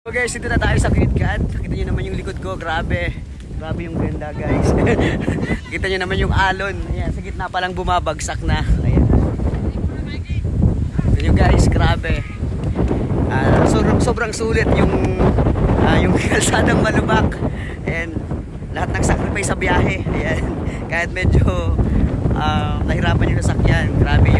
So guys, dito na tayo sa KitKat. Kita nyo naman yung likod ko, grabe. Grabe yung ganda guys. Kita nyo naman yung alon. Ayan, sa gitna pa lang bumabagsak na. Ayan. Ayan yung guys, grabe. Sobrang sulit yung kalsadang malubak. And lahat ng sacrifice sa biyahe. Ayan. Kahit medyo nahirapan yung sasakyan. Grabe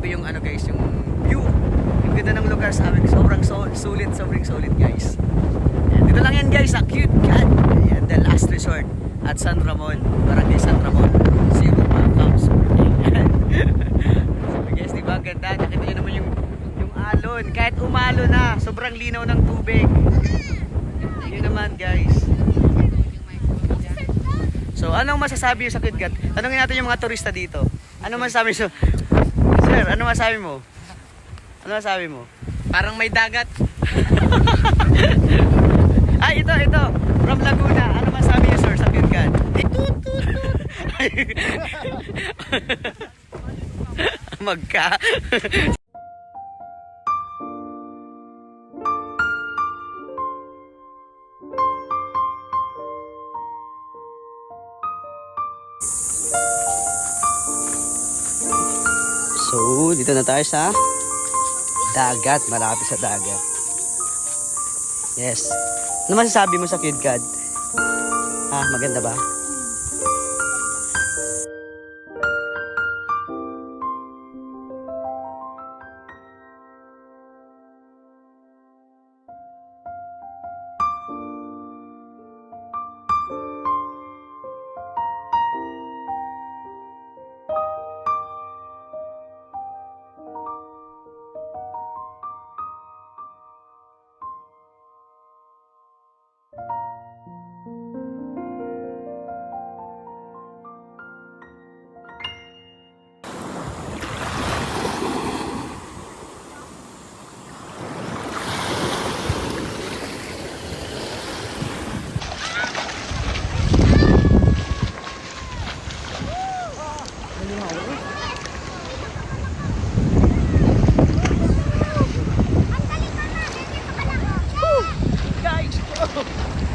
yung ano guys, yung view. Yung ganda ng lugar sa amin. Sobrang sulit guys. Ayan, dito lang yan guys sa KitKat. Ayan, the last resort at San Ramon, Barangay San Ramon. Zero comes. So guys, diba ganda? Nakita nyo naman yung alon. Kahit umalo na, sobrang linaw ng tubig. Yun naman guys. So anong masasabi sa KitKat? Tanungin natin yung mga turista dito. Ano masasabi so? Sir, ano masasabi mo? Ano masasabi mo? Parang may dagat. Ay, ito. From Laguna. Ano masabi niyo, sir, sa KitKat? Magka. So, dito na tayo sa dagat. Malapit sa dagat. Yes. Ano masasabi mo sa KitKat? Maganda ba?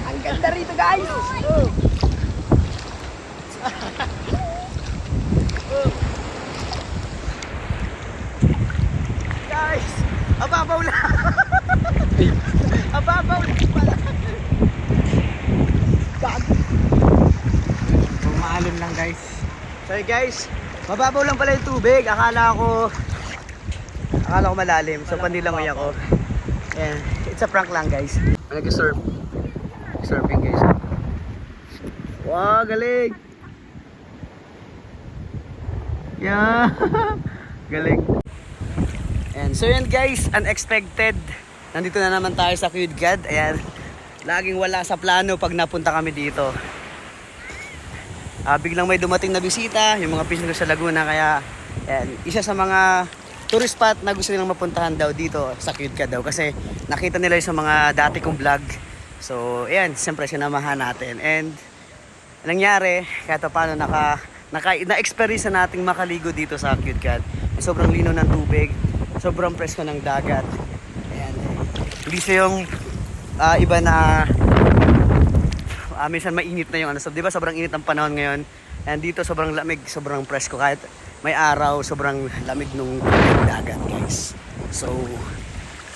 Ang ganda rito guys. Guys, ababaw lang. Ababaw lang pala. Maalon lang guys. Sorry guys, mababaw lang pala yung tubig. Akala ko malalim. So pandilangoy ako. Ayan, it's a prank lang guys. Nag-surf. Surfing guys. Wow, galing. Yeah. Galing. And so yan guys, unexpected. Nandito na naman tayo sa KitKat. Ayan. Laging wala sa plano pag napunta kami dito. Biglang may dumating na bisita, yung mga pisino sa Laguna, kaya ayan, isa sa mga tourist spot na gusto nilang mapuntahan daw dito sa KitKat daw kasi nakita nila yung sa mga dati kong vlog. So, ayan, siyempre sinamahan natin. And, nangyari, kahit paano na-experience na nating makaligo dito sa KitKat. Sobrang lino ng tubig, sobrang presko ng dagat. Ayan, hindi siya yung iba na minsan mainit na yung ano. So, di ba sobrang init ang panahon ngayon. And dito sobrang lamig, sobrang presko. Kahit may araw, sobrang lamig nung dagat, guys. So,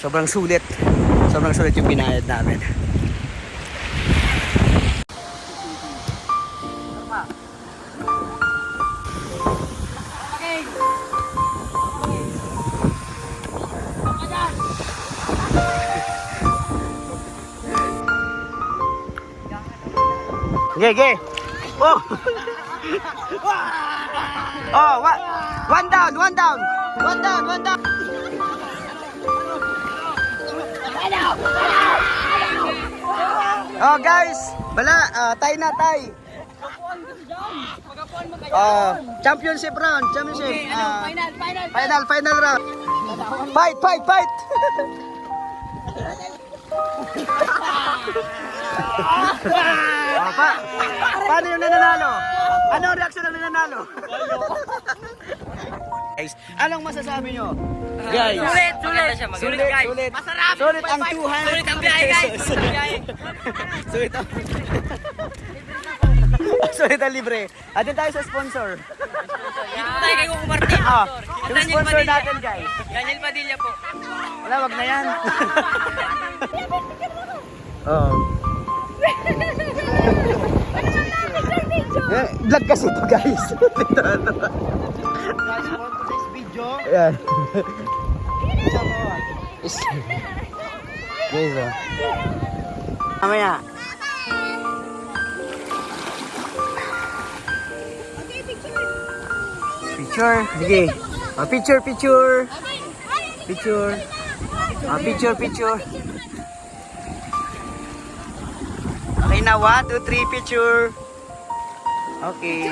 sobrang sulit yung binayad namin. Okay. Oh. Oh, one down. Oh guys, bala, tay na tay. Championship round. Final round. Fight. Paano yung nananalo? Ano ang reaksyon ng nananalo? Guys, anong masasabi nyo? Guys, Sulit! sulit, guys! sulit. Masarap! Sulit ang 200 Sulit ang biyahe, guys! pesos. Sulit ang biyahe! Sulit ang... Sulit ang libre. Atin tayo sa sponsor. Dito po tayo kay Kuko Martin. Ah, yung Daniel sponsor Padilla. natin, guys. Daniel Padilla po. Wala, wag na yan. Oh. Vlog kasi ito, guys. Guys, for today's video, Ayan. is Guys, oh. Mamaya. Picture. Sige. Oh, picture, picture. Picture. Oh, picture, picture. Okay na, 1, 2, 3, picture. Okay.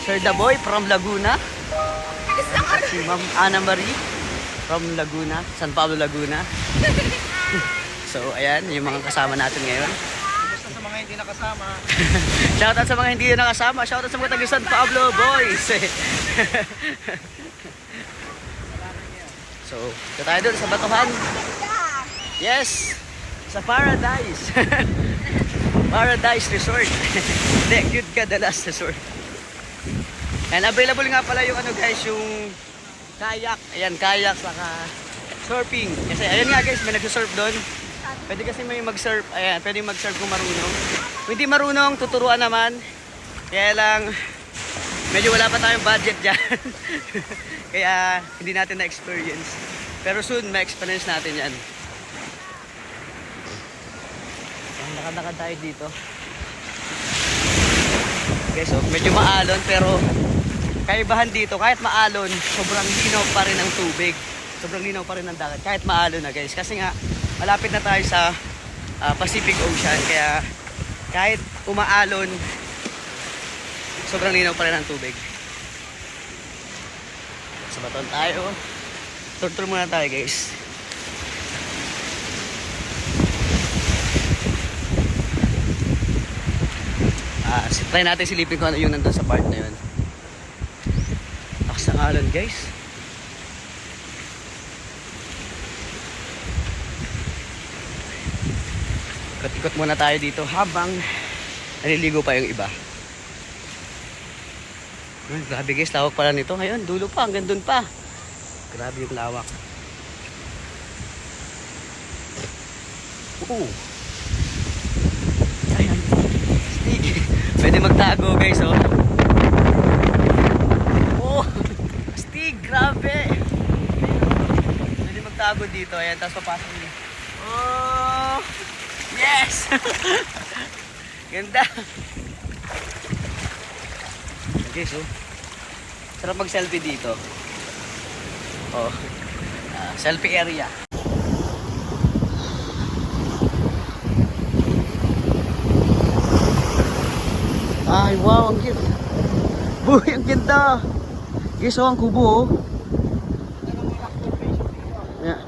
Sir the Boy from Laguna. Si Ma'am Ana Marie from Laguna, San Pablo, Laguna. So, ayan, yung mga kasama natin ngayon. basta sa mga hindi nakasama. Shoutout sa mga hindi na nakasama. Shoutout sa mga taga San Pablo boys. So, ito tayo doon sa Batuhan. Yes! Sa Paradise. Paradise Resort. Hindi, Cute Cadalas Resort. And available nga pala yung ano guys, yung kayak. Ayan, kayak saka surfing. Kasi ayan nga guys, may nagsusurf doon. Pwede kasi may mag-surf. Ayan, pwede mag-surf kung marunong. Kung hindi marunong, tuturuan naman. Kaya lang, medyo wala pa tayong budget dyan. Kaya hindi natin na-experience. Pero soon, ma-experience natin yan. Ayan, lakad-lakad tayo dito. Guys, so, medyo maalon pero kaibahan dito, kahit maalon, sobrang linaw pa rin ang tubig. Sobrang linaw pa rin ang dagat, kahit maalon na guys. Kasi nga, malapit na tayo sa Pacific Ocean. Kaya kahit umaalon, sobrang linaw pa rin ang tubig. Sa baton tayo. Tour muna tayo guys. Try natin silipin kung ano yung nandun sa part na yun. Lakas ng alon guys. Ikot-ikot muna tayo dito habang naliligo pa yung iba. Grabe guys, lawak pala nito. Ngayon, dulo pa, hanggang dun pa. Grabe yung lawak. Tago guys, oh. Oh, astig, grabe. Pwede magtago dito, ayan, tapos papasok niyo. Oh, yes! Ganda. Guys, oh. Sarap mag-selfie dito. Oh, selfie area. Ay, wow, ang cute. Boy, ang ganda. Guys, oh, ang kubo, oh. Yeah.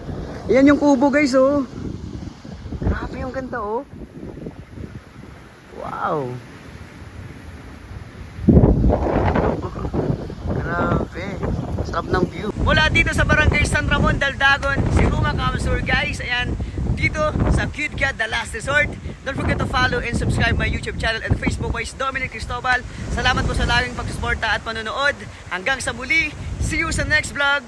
Yan yung kubo, guys, oh. Grabe, ang ganda, oh. Wow. Grabe. Sarap ng view. Mula dito sa Barangay San Ramon, Daldagon, si Ruma Kamsur, guys. Ayan, dito sa Cute Cat, The Last Resort. Don't forget to follow and subscribe my YouTube channel and Facebook page, Dominic Cristobal. Salamat po sa laging pagsusuporta at panonood. Hanggang sa muli. See you sa next vlog.